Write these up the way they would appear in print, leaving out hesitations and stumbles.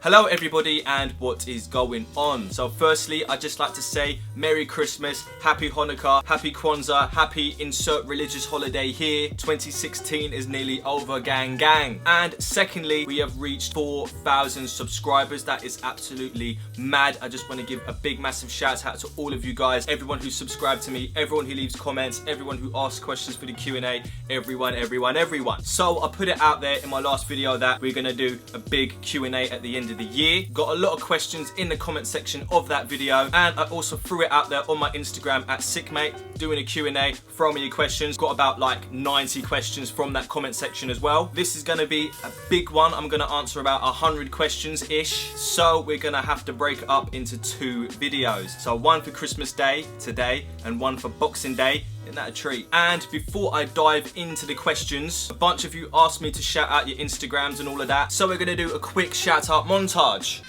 Hello everybody, and what is going on? So firstly, I'd just like to say Merry Christmas, Happy Hanukkah, Happy Kwanzaa, Happy insert religious holiday here. 2016 is nearly over, gang. And secondly, we have reached 4,000 subscribers. That is absolutely mad. I just want to give a big massive shout out to all of you guys, everyone who's subscribed to me, everyone who leaves comments, everyone who asks questions for the Q&A, everyone. So I put it out there in my last video that we're going to do a big Q&A at the end of the year. Got a lot of questions in the comment section of that video, and I also threw it out there on my Instagram at askm8 doing a Q&A. Throw me your questions. Got about like 90 questions from that comment section as well. This is going to be a big one. I'm going to answer about 100 questions ish, so we're going to have to break it up into 2 videos. So one for Christmas Day today and one for Boxing Day. Isn't that a treat? And before I dive into the questions, a bunch of you asked me to shout out your Instagrams and all of that, so we're going to do a quick shout out montage.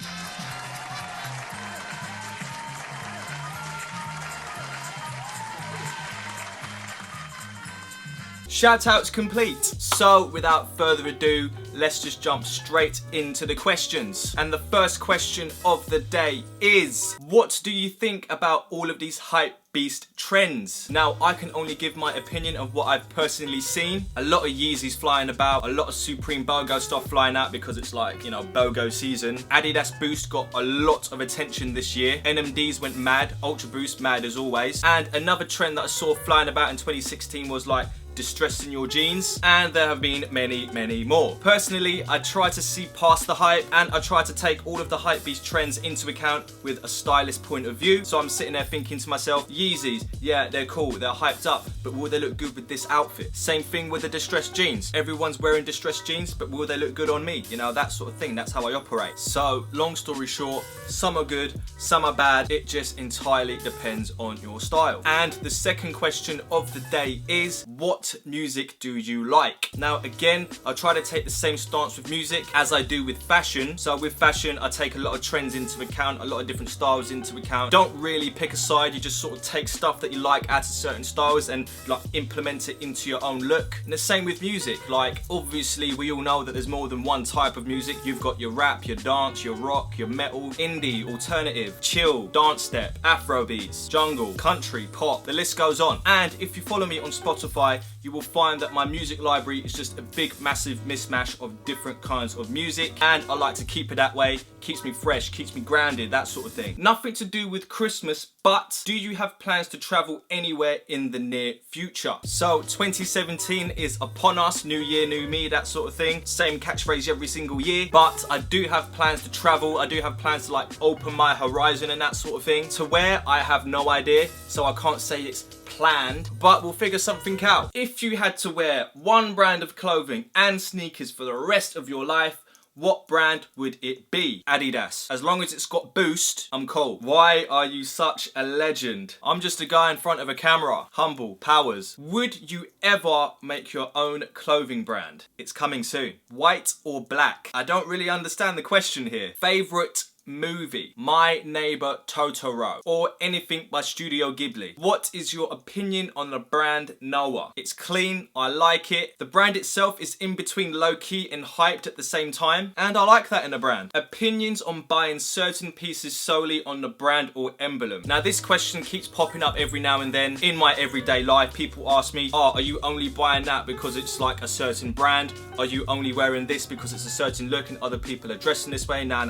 Shout outs complete. So without further ado, let's just jump straight into the questions. And the first question of the day is, what do you think about all of these hype beast trends? Now, I can only give my opinion of what I've personally seen. A lot of Yeezys flying about, a lot of Supreme BOGO stuff flying out because it's like, you know, BOGO season. Adidas Boost got a lot of attention this year. NMDs went mad, Ultra Boost mad as always. And another trend that I saw flying about in 2016 was like distressing your jeans, and there have been many more. Personally, I try to see past the hype, and I try to take all of the hype beast trends into account with a stylist point of view. So I'm sitting there thinking to myself, Yeezys, yeah, they're cool, they're hyped up, but will they look good with this outfit? Same thing with the distressed jeans. Everyone's wearing distressed jeans, but will they look good on me? You know, that sort of thing. That's how I operate. So long story short, some are good, some are bad. It just entirely depends on your style. And the second question of the day is, what music do you like? Now again, I try to take the same stance with music as I do with fashion. So with fashion, I take a lot of trends into account, a lot of different styles into account. Don't really pick a side, you just sort of take stuff that you like out of certain styles and like implement it into your own look. And the same with music. Like obviously we all know that there's more than one type of music. You've got your rap, your dance, your rock, your metal, indie, alternative, chill, dance step, afro beats, jungle, country, pop, the list goes on. And if you follow me on Spotify, you will find that my music library is just a big massive mismatch of different kinds of music, and I like to keep it that way. Keeps me fresh, keeps me grounded, that sort of thing. Nothing to do with Christmas, but do you have plans to travel anywhere in the near future? So 2017 is upon us, new year, new me, that sort of thing. Same catchphrase every single year, but I do have plans to travel. I do have plans to like open my horizon and that sort of thing. To where, I have no idea, so I can't say it's planned, but we'll figure something out. If you had to wear one brand of clothing and sneakers for the rest of your life, what brand would it be? Adidas. As long as it's got Boost, I'm cool. Why are you such a legend? I'm just a guy in front of a camera. Humble powers. Would you ever make your own clothing brand? It's coming soon. White or black? I don't really understand the question here. Favorite movie? My Neighbor Totoro, or anything by Studio Ghibli. What is your opinion on the brand Noah? It's clean, I like it. The brand itself is in between low-key and hyped at the same time, and I like that in a brand. Opinions on buying certain pieces solely on the brand or emblem. Now this question keeps popping up every now and then in my everyday life. People ask me, oh, are you only buying that because it's like a certain brand? Are you only wearing this because it's a certain look and other people are dressing this way? Nah.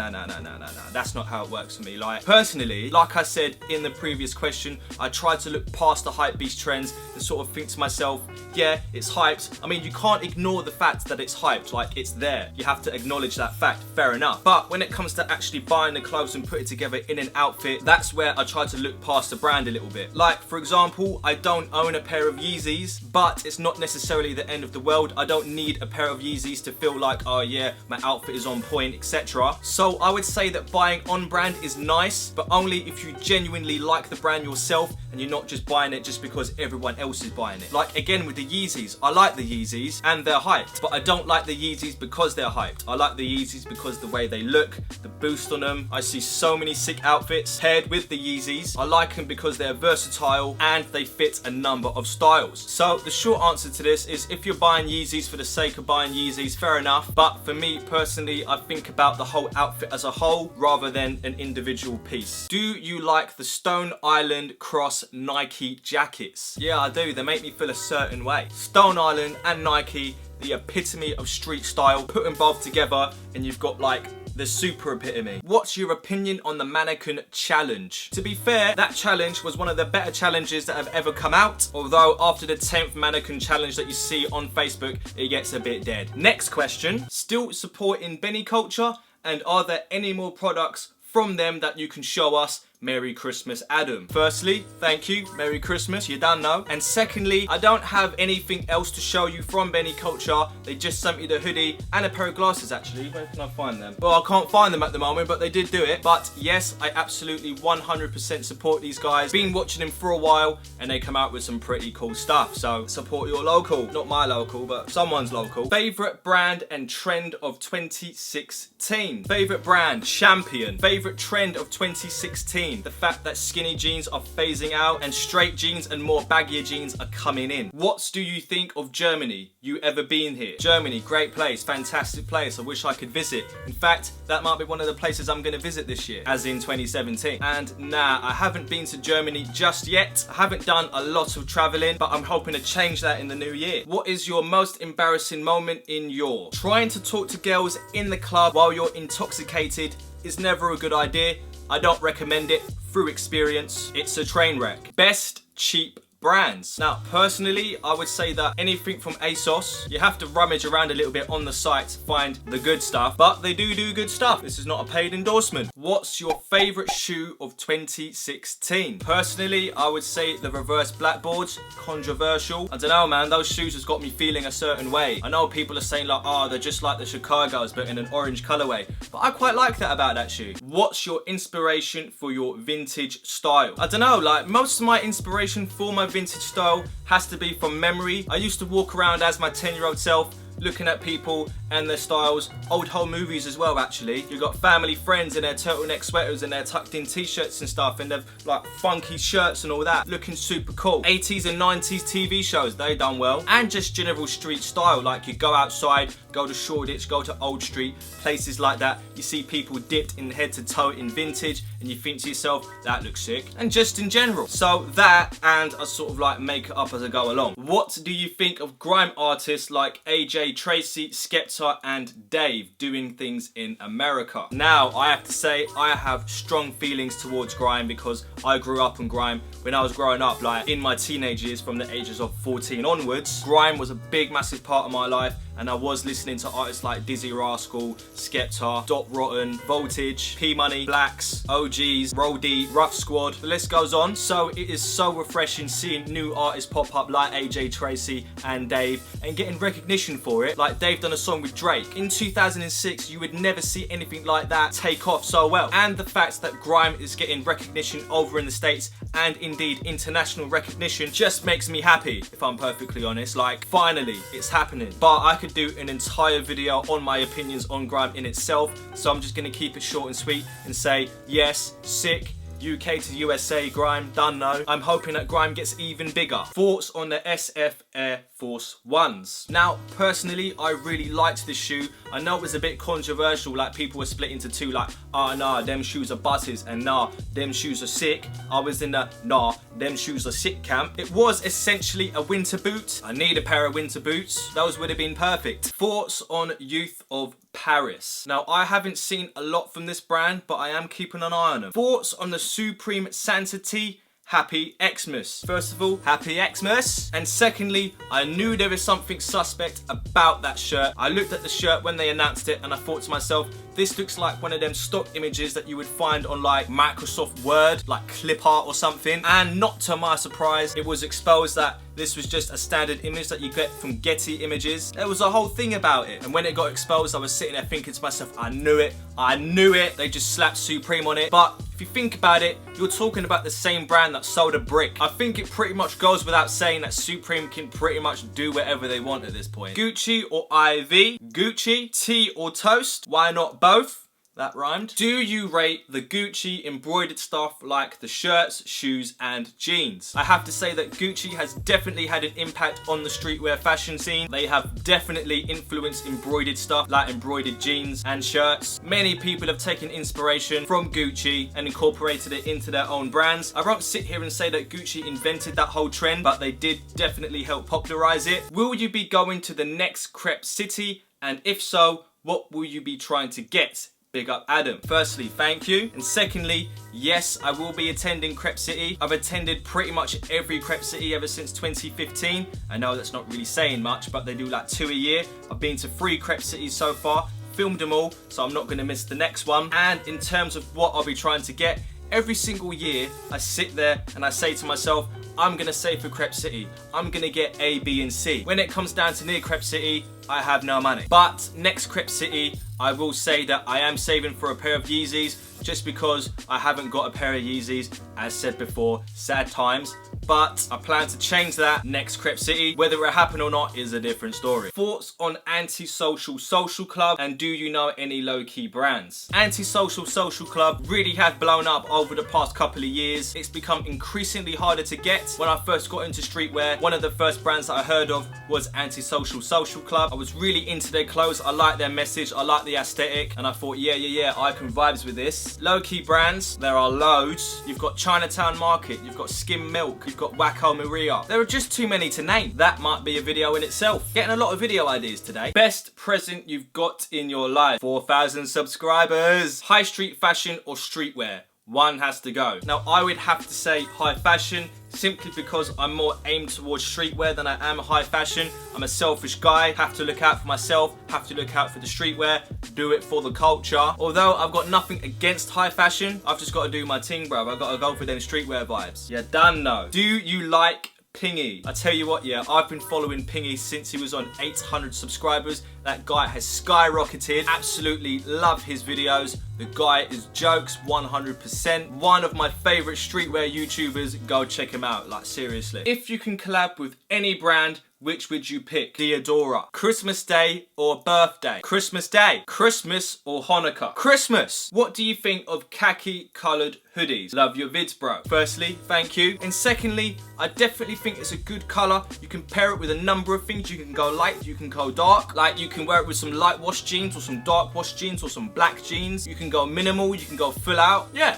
That's not how it works for me. Like personally, like I said in the previous question, I try to look past the hype beast trends and sort of think to myself, yeah, it's hyped. I mean, you can't ignore the fact that it's hyped. Like it's there. You have to acknowledge that fact. Fair enough. But when it comes to actually buying the clothes and put it together in an outfit, that's where I try to look past the brand a little bit. Like for example, I don't own a pair of Yeezys, but it's not necessarily the end of the world. I don't need a pair of Yeezys to feel like, oh yeah, my outfit is on point, etc. So I would say that buying on brand is nice, but only if you genuinely like the brand yourself and you're not just buying it just because everyone else is buying it. Like again with the Yeezys, I like the Yeezys and they're hyped, but I don't like the Yeezys because they're hyped. I like the Yeezys because the way they look, the boost on them. I see so many sick outfits paired with the Yeezys. I like them because they're versatile and they fit a number of styles. So the short answer to this is, if you're buying Yeezys for the sake of buying Yeezys, fair enough. But for me personally, I think about the whole outfit as a whole rather than an individual piece. Do you like the Stone Island Cross Nike jackets? Yeah, I do. They make me feel a certain way. Stone Island and Nike, the epitome of street style. Put them both together and you've got like the super epitome. What's your opinion on the mannequin challenge? To be fair, that challenge was one of the better challenges that have ever come out, although after the 10th mannequin challenge that you see on Facebook, it gets a bit dead. Next question, still supporting Benny culture, and are there any more products from them that you can show us? Merry Christmas, Adam. Firstly, thank you. Merry Christmas, you don't know. And secondly, I don't have anything else to show you from Benny Culture. They just sent me the hoodie and a pair of glasses, actually. Where can I find them? Well, I can't find them at the moment, but they did do it. But yes, I absolutely 100% support these guys. Been watching them for a while, and they come out with some pretty cool stuff. So support your local. Not my local, but someone's local. Favorite brand and trend of 2016. Favorite brand, Champion. Favorite trend of 2016. The fact that skinny jeans are phasing out and straight jeans and more baggier jeans are coming in. What do you think of Germany? You ever been here? Germany, great place, fantastic place. I wish I could visit. In fact, that might be one of the places I'm going to visit this year, as in 2017. And nah, I haven't been to Germany just yet. I haven't done a lot of traveling, but I'm hoping to change that in the new year. What is your most embarrassing moment in your? Trying to talk to girls in the club while you're intoxicated is never a good idea. I don't recommend it through experience. It's a train wreck. Best cheap brands. Now, personally, I would say that anything from ASOS, you have to rummage around a little bit on the site to find the good stuff, but they do good stuff. This is not a paid endorsement. What's your favorite shoe of 2016? Personally, I would say the reverse blackboards. Controversial. I don't know, man, those shoes has got me feeling a certain way. I know people are saying like, oh, they're just like the Chicago's, but in an orange colorway. But I quite like that about that shoe. What's your inspiration for your vintage style? I don't know, like most of my inspiration for my vintage style has to be from memory. I used to walk around as my 10-year-old self, looking at people and their styles. Old home movies as well, actually. You've got family friends in their turtleneck sweaters and their tucked in t-shirts and stuff, and they've like funky shirts and all that, looking super cool. 80s and 90s TV shows, they done well. And just general street style, like you go outside, go to Shoreditch, go to Old Street, places like that. You see people dipped in head to toe in vintage and you think to yourself, that looks sick. And just in general. So that, and I sort of like make it up as I go along. What do you think of grime artists like AJ Tracy, Skepta and Dave doing things in America? Now, I have to say, I have strong feelings towards grime because I grew up on grime. When I was growing up, like in my teenage years from the ages of 14 onwards, grime was a big, massive part of my life. And I was listening to artists like Dizzy Rascal, Skepta, Dot Rotten, Voltage, P-Money, Blacks, OGs, Roll D, Rough Squad, the list goes on. So it is so refreshing seeing new artists pop up like AJ Tracy and Dave and getting recognition for it. Like Dave done a song with Drake. In 2006, you would never see anything like that take off so well. And the fact that grime is getting recognition over in the States and indeed international recognition just makes me happy, if I'm perfectly honest. Like, finally, it's happening. But I could do an entire video on my opinions on grime in itself, so I'm just going to keep it short and sweet and say, yes, sick. UK to USA grime, done no. I'm hoping that grime gets even bigger. Thoughts on the SF Air Force Ones? Now, personally, I really liked this shoe. I know it was a bit controversial, like people were split into two, like, ah, nah, them shoes are buses, and nah, them shoes are sick. I was in the, nah, them shoes are sick camp. It was essentially a winter boot. I need a pair of winter boots. Those would have been perfect. Thoughts on Youth of Paris? Now, I haven't seen a lot from this brand, but I am keeping an eye on them. Thoughts on the Supreme Sanctity Happy Xmas. First of all, Happy Xmas. And secondly, I knew there was something suspect about that shirt. I looked at the shirt when they announced it and I thought to myself, this looks like one of them stock images that you would find on like Microsoft Word, like clip art or something. And not to my surprise, it was exposed that this was just a standard image that you get from Getty Images. There was a whole thing about it. And when it got exposed, I was sitting there thinking to myself, I knew it. I knew it. They just slapped Supreme on it. But if you think about it, you're talking about the same brand that sold a brick. I think it pretty much goes without saying that Supreme can pretty much do whatever they want at this point. Gucci or IV? Gucci? Tea or toast? Why not both? That rhymed. Do you rate the Gucci embroidered stuff like the shirts, shoes and jeans? I have to say that Gucci has definitely had an impact on the streetwear fashion scene. They have definitely influenced embroidered stuff like embroidered jeans and shirts. Many people have taken inspiration from Gucci and incorporated it into their own brands. I won't sit here and say that Gucci invented that whole trend, but they did definitely help popularize it. Will you be going to the next Crep City? And if so, what will you be trying to get? Big up Adam. Firstly, thank you. And secondly, yes, I will be attending Crep City. I've attended pretty much every Crep City ever since 2015. I know that's not really saying much, but they do like 2 a year. I've been to 3 Crep Cities so far, filmed them all, so I'm not gonna miss the next one. And in terms of what I'll be trying to get, every single year, I sit there and I say to myself, I'm gonna save for Crep City. I'm gonna get A, B, and C. When it comes down to near Crep City, I have no money. But next Crep City, I will say that I am saving for a pair of Yeezys just because I haven't got a pair of Yeezys. As said before, sad times. But I plan to change that next Crep City. Whether it happen or not is a different story. Thoughts on Antisocial Social Club, and do you know any low-key brands? Antisocial Social Club really have blown up over the past couple of years. It's become increasingly harder to get. When I first got into streetwear, one of the first brands that I heard of was Antisocial Social Club. I was really into their clothes. I like their message. I like the aesthetic. And I thought, yeah, I can vibes with this. Low-key brands, there are loads. You've got Chinatown Market. You've got Skim Milk. You've got Wacko Maria. There are just too many to name. That might be a video in itself. Getting a lot of video ideas today. Best present you've got in your life. 4,000 subscribers. High street fashion or streetwear? One has to go. Now, I would have to say high fashion, simply because I'm more aimed towards streetwear than I am high fashion. I'm a selfish guy, have to look out for myself, have to look out for the streetwear, do it for the culture. Although I've got nothing against high fashion, I've just got to do my thing, bro. I've got to go for them streetwear vibes. You done know. Do you like Pingy? I tell you what, yeah, I've been following Pingy since he was on 800 subscribers. That guy has skyrocketed. Absolutely love his videos. The guy is jokes 100%. One of my favorite streetwear YouTubers. Go check him out, like seriously. If you can collab with any brand, which would you pick? Deodora. Christmas Day or birthday? Christmas Day. Christmas or Hanukkah? Christmas. What do you think of khaki coloured hoodies? Love your vids, bro. Firstly, thank you. And secondly, I definitely think it's a good colour. You can pair it with a number of things. You can go light, you can go dark. Like you can wear it with some light wash jeans or some dark wash jeans or some black jeans. You can go minimal, you can go full out. Yeah.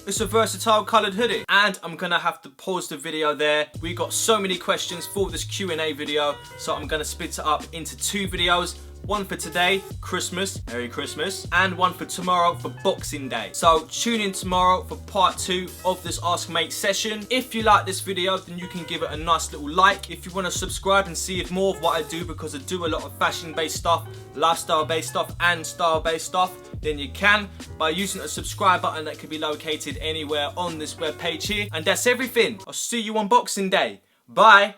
It's a versatile coloured hoodie. And I'm gonna have to pause the video there. We got so many questions for this Q&A video, so I'm gonna split it up into 2 videos. One for today, Christmas, Merry Christmas, and one for tomorrow for Boxing Day. So tune in tomorrow for part 2 of this askm8 session. If you like this video, then you can give it a nice little like. If you want to subscribe and see more of what I do, because I do a lot of fashion-based stuff, lifestyle-based stuff, and style-based stuff, then you can by using a subscribe button that can be located anywhere on this web page here. And that's everything. I'll see you on Boxing Day. Bye.